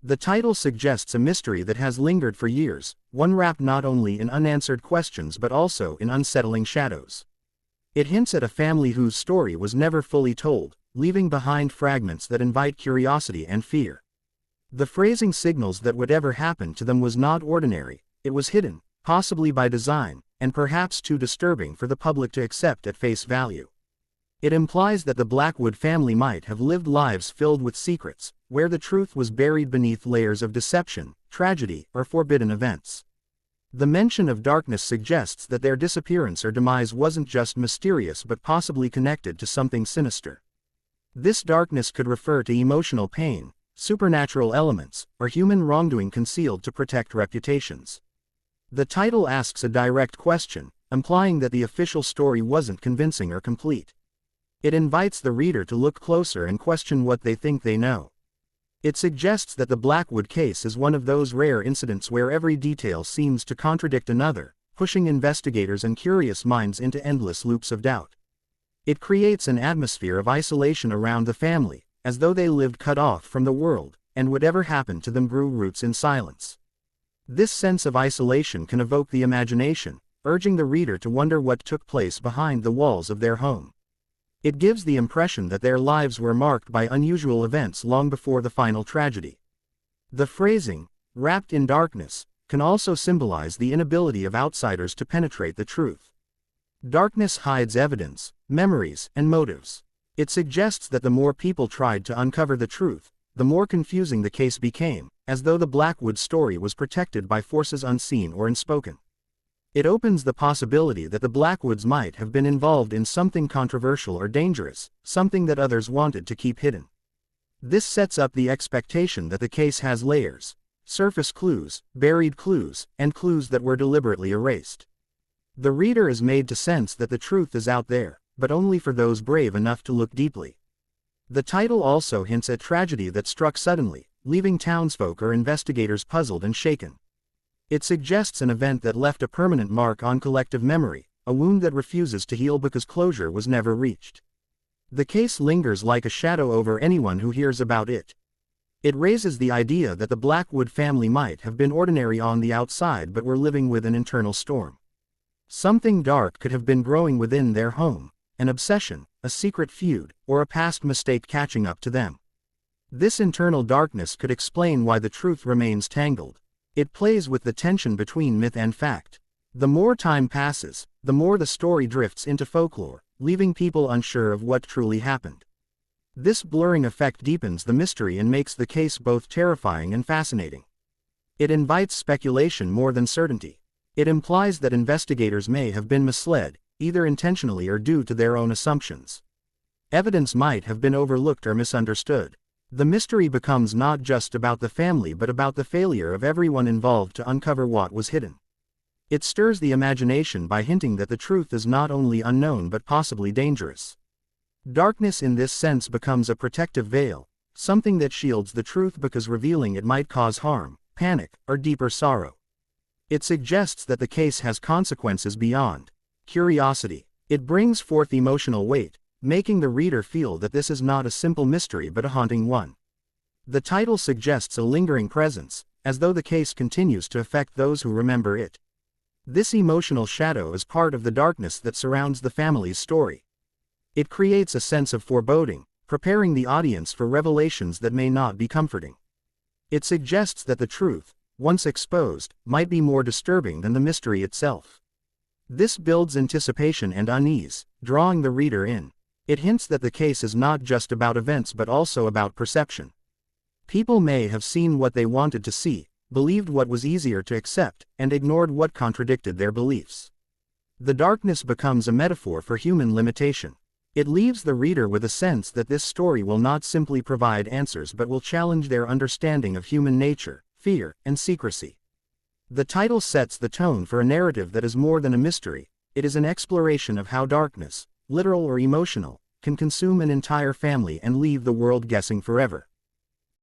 The title suggests a mystery that has lingered for years, one wrapped not only in unanswered questions but also in unsettling shadows. It hints at a family whose story was never fully told, leaving behind fragments that invite curiosity and fear. The phrasing signals that whatever happened to them was not ordinary, it was hidden, possibly by design, and perhaps too disturbing for the public to accept at face value. It implies that the Blackwood family might have lived lives filled with secrets, where the truth was buried beneath layers of deception, tragedy, or forbidden events. The mention of darkness suggests that their disappearance or demise wasn't just mysterious but possibly connected to something sinister. This darkness could refer to emotional pain, supernatural elements, or human wrongdoing concealed to protect reputations. The title asks a direct question, implying that the official story wasn't convincing or complete. It invites the reader to look closer and question what they think they know. It suggests that the Blackwood case is one of those rare incidents where every detail seems to contradict another, pushing investigators and curious minds into endless loops of doubt. It creates an atmosphere of isolation around the family, as though they lived cut off from the world, and whatever happened to them grew roots in silence. This sense of isolation can evoke the imagination, urging the reader to wonder what took place behind the walls of their home. It gives the impression that their lives were marked by unusual events long before the final tragedy. The phrasing, "wrapped in darkness," can also symbolize the inability of outsiders to penetrate the truth. Darkness hides evidence, memories, and motives. It suggests that the more people tried to uncover the truth, the more confusing the case became, as though the Blackwood story was protected by forces unseen or unspoken. It opens the possibility that the Blackwoods might have been involved in something controversial or dangerous, something that others wanted to keep hidden. This sets up the expectation that the case has layers, surface clues, buried clues, and clues that were deliberately erased. The reader is made to sense that the truth is out there, but only for those brave enough to look deeply. The title also hints at tragedy that struck suddenly, leaving townsfolk or investigators puzzled and shaken. It suggests an event that left a permanent mark on collective memory, a wound that refuses to heal because closure was never reached. The case lingers like a shadow over anyone who hears about it. It raises the idea that the Blackwood family might have been ordinary on the outside but were living with an internal storm. Something dark could have been growing within their home, an obsession, a secret feud, or a past mistake catching up to them. This internal darkness could explain why the truth remains tangled. It plays with the tension between myth and fact. The more time passes, the more the story drifts into folklore, leaving people unsure of what truly happened. This blurring effect deepens the mystery and makes the case both terrifying and fascinating. It invites speculation more than certainty. It implies that investigators may have been misled, either intentionally or due to their own assumptions. Evidence might have been overlooked or misunderstood. The mystery becomes not just about the family but about the failure of everyone involved to uncover what was hidden. It stirs the imagination by hinting that the truth is not only unknown but possibly dangerous. Darkness in this sense becomes a protective veil, something that shields the truth because revealing it might cause harm, panic, or deeper sorrow. It suggests that the case has consequences beyond curiosity. It brings forth emotional weight, making the reader feel that this is not a simple mystery but a haunting one. The title suggests a lingering presence, as though the case continues to affect those who remember it. This emotional shadow is part of the darkness that surrounds the family's story. It creates a sense of foreboding, preparing the audience for revelations that may not be comforting. It suggests that the truth, once exposed, might be more disturbing than the mystery itself. This builds anticipation and unease, drawing the reader in. It hints that the case is not just about events but also about perception. People may have seen what they wanted to see, believed what was easier to accept, and ignored what contradicted their beliefs. The darkness becomes a metaphor for human limitation. It leaves the reader with a sense that this story will not simply provide answers but will challenge their understanding of human nature, fear, and secrecy. The title sets the tone for a narrative that is more than a mystery. It is an exploration of how darkness, literal or emotional, can consume an entire family and leave the world guessing forever.